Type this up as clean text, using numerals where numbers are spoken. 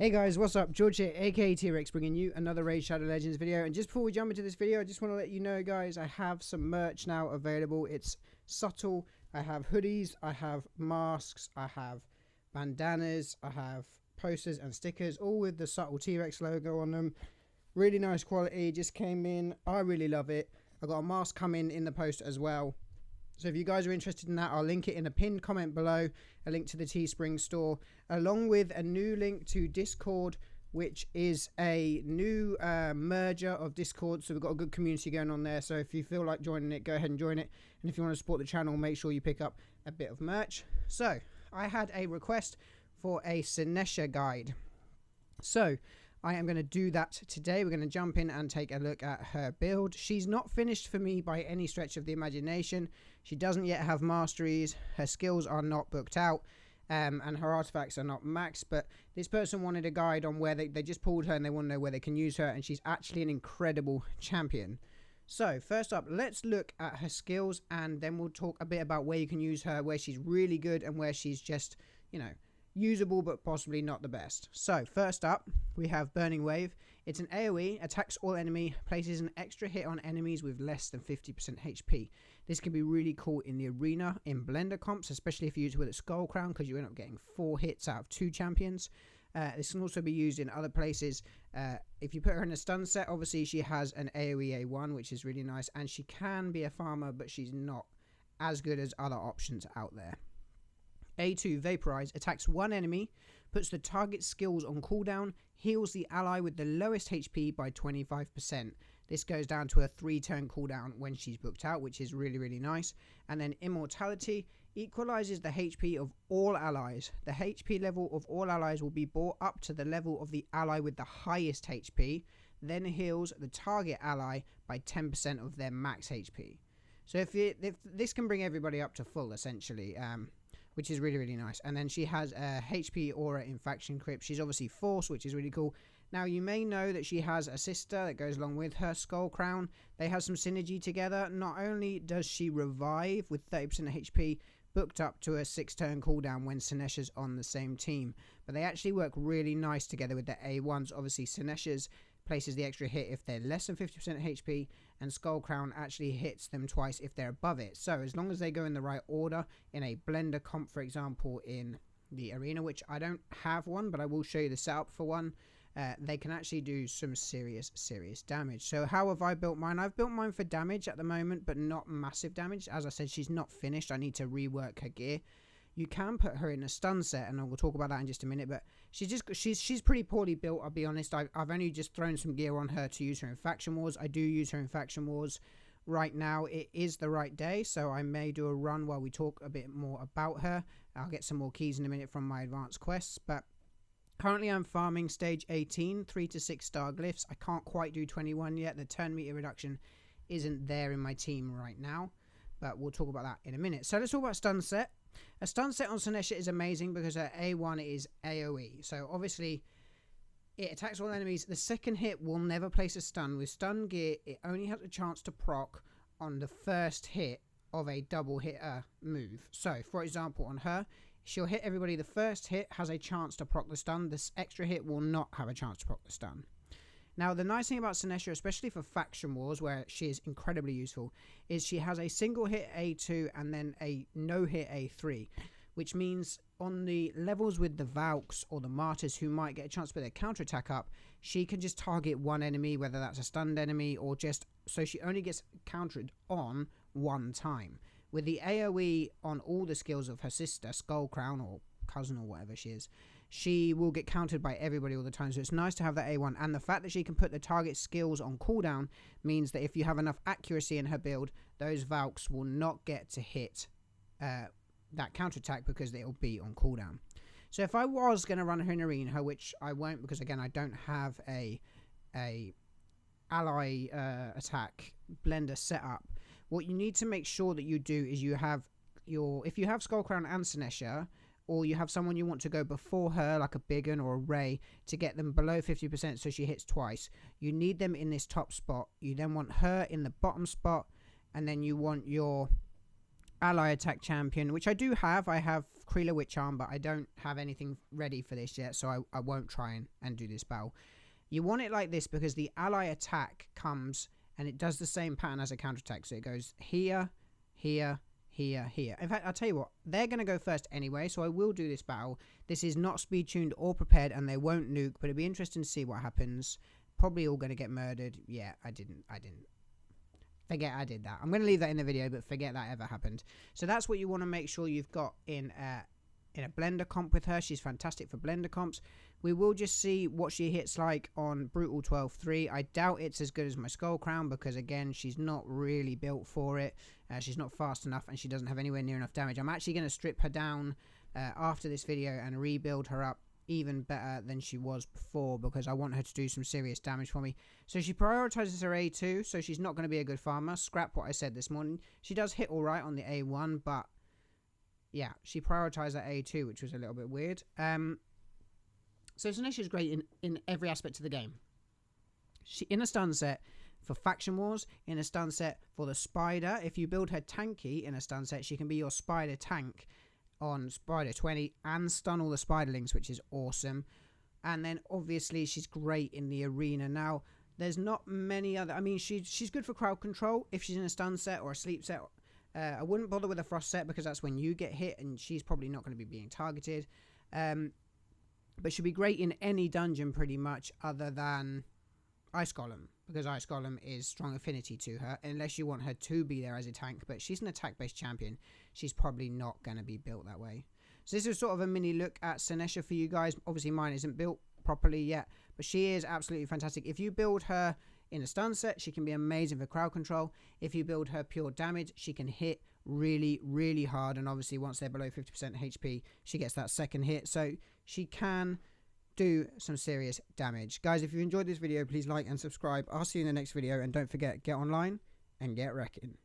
Hey guys, what's up? George here, aka T-WreckSs, bringing you another Raid Shadow Legends video. And just before we jump into this video, I just want to let you know, guys, I have some merch now available. It's subtle. I have hoodies, I have masks, I have bandanas, I have posters and stickers, all with the subtle T-WreckSs logo on them. Really nice quality, just came in. I really love it. I got a mask coming in the post as well. So if you guys are interested in that, I'll link it in a pinned comment below, a link to the Teespring store, along with a new link to Discord, which is a new merger of Discord. So we've got a good community going on there. So if you feel like joining it, go ahead and join it. And if you want to support the channel, make sure you pick up a bit of merch. So I had a request for a Sinesha guide. So I am going to do that today. We're going to jump in and take a look at her build. She's not finished for me by any stretch of the imagination. She doesn't yet have masteries. Her skills are not booked out. And her artifacts are not maxed. But this person wanted a guide on where they just pulled her and they want to know where they can use her. And she's actually an incredible champion. So first up, let's look at her skills. And then we'll talk a bit about where you can use her, where she's really good and where she's just, you know, usable but possibly not the best. So first up we have Burning Wave. It's an AoE, attacks all enemy, places an extra hit on enemies with less than 50% HP. This can be really cool in the arena in blender comps, especially if you use it with a skull crown, because you end up getting 4 hits out of 2 champions. This can also be used in other places. If you put her in a stun set, obviously she has an AoE A1, which is really nice, and she can be a farmer, but she's not as good as other options out there. A2 Vaporize, attacks one enemy, puts the target's skills on cooldown, heals the ally with the lowest HP by 25%. This goes down to a 3-turn cooldown when she's booked out, which is really nice. And then Immortality equalizes the HP of all allies. The HP level of all allies will be brought up to the level of the ally with the highest HP, then heals the target ally by 10% of their max HP. So if this can bring everybody up to full, essentially, which is really nice. And then she has a HP aura in faction crypt. She's obviously force, which is really cool. Now you may know that she has a sister that goes along with her, Skull Crown. They have some synergy together. Not only does she revive with 30% HP, booked up to a 6-turn cooldown when Sinesha's on the same team, but they actually work really nice together with the A1s. Obviously Sinesha's places the extra hit if they're less than 50% HP, and Skull Crown actually hits them twice if they're above it. So as long as they go in the right order in a blender comp, for example, in the arena, which I don't have one, but I will show you the setup for one, they can actually do some serious damage. So how have I built mine? I've built mine for damage at the moment, but not massive damage. As I said, she's not finished. I need to rework her gear. You can put her in a stun set, and we'll talk about that in just a minute, but she's pretty poorly built, I'll be honest. I've only just thrown some gear on her to use her in Faction Wars. I do use her in Faction Wars right now. It is the right day, so I may do a run while we talk a bit more about her. I'll get some more keys in a minute from my advanced quests, but currently I'm farming stage 18, 3 to 6 star glyphs. I can't quite do 21 yet. The turn meter reduction isn't there in my team right now, but we'll talk about that in a minute. So let's talk about stun set. A stun set on Sinesha is amazing because her A1 is AoE. So obviously it attacks all enemies. The second hit will never place a stun. With stun gear, it only has a chance to proc on the first hit of a double hitter move. So for example, on her, she'll hit everybody. The first hit has a chance to proc the stun. This extra hit will not have a chance to proc the stun. Now, the nice thing about Sinesha, especially for Faction Wars, where she is incredibly useful, is she has a single hit A2 and then a no hit A3, which means on the levels with the Valks or the Martyrs who might get a chance to put their counterattack up, she can just target one enemy, whether that's a stunned enemy or just, so she only gets countered on one time. With the AoE on all the skills of her sister, Skull Crown or cousin or whatever she is, she will get countered by everybody all the time. So it's nice to have that A1, and the fact that she can put the target skills on cooldown means that if you have enough accuracy in her build, those Valks will not get to hit that counterattack because it'll be on cooldown. So if I was going to run her in arena, which I won't because again I don't have a ally attack blender set up, what you need to make sure that you do is you have if you have Skull Crown and Sinesha, or you have someone you want to go before her, like a Biggin or a Ray, to get them below 50% so she hits twice. You need them in this top spot. You then want her in the bottom spot, and then you want your ally attack champion, which I do have. I have Kreela Witch Arm, but I don't have anything ready for this yet, so I won't try and do this battle. You want it like this because the ally attack comes and it does the same pattern as a counterattack. So it goes here, here, here, here. In fact, I'll tell you what, they're going to go first anyway, so I will do this battle. This is not speed tuned or prepared, and they won't nuke, but it'll be interesting to see what happens. Probably all going to get murdered. Yeah, I didn't. Forget I did that. I'm going to leave that in the video, but forget that ever happened. So that's what you want to make sure you've got in a blender comp with her. She's fantastic for blender comps. We will just see what she hits like on Brutal 12-3. I doubt it's as good as my Skull Crown because, again, she's not really built for it. She's not fast enough and she doesn't have anywhere near enough damage. I'm actually going to strip her down after this video and rebuild her up even better than she was before because I want her to do some serious damage for me. So she prioritizes her A2, so she's not going to be a good farmer. Scrap what I said this morning. She does hit all right on the A1, but yeah, she prioritized that A2, which was a little bit weird. So Sinesha is great in every aspect of the game. She in a stun set for faction wars, in a stun set for the spider. If you build her tanky in a stun set, she can be your spider tank on Spider 20 and stun all the spiderlings, which is awesome. And then obviously she's great in the arena. Now there's not many other, I mean she's good for crowd control if she's in a stun set or a sleep set. I wouldn't bother with a frost set because that's when you get hit and she's probably not going to be being targeted. But she'll be great in any dungeon pretty much other than Ice Golem, because Ice Golem is strong affinity to her, unless you want her to be there as a tank, but she's an attack-based champion. She's probably not going to be built that way. So this is sort of a mini look at Sinesha for you guys. Obviously mine isn't built properly yet, but she is absolutely fantastic. If you build her in a stun set, she can be amazing for crowd control. If you build her pure damage, she can hit really, really hard, and obviously once they're below 50% HP, she gets that second hit, so she can do some serious damage. Guys, if you enjoyed this video, please like and subscribe. I'll see you in the next video, and don't forget, get online and get wrecking.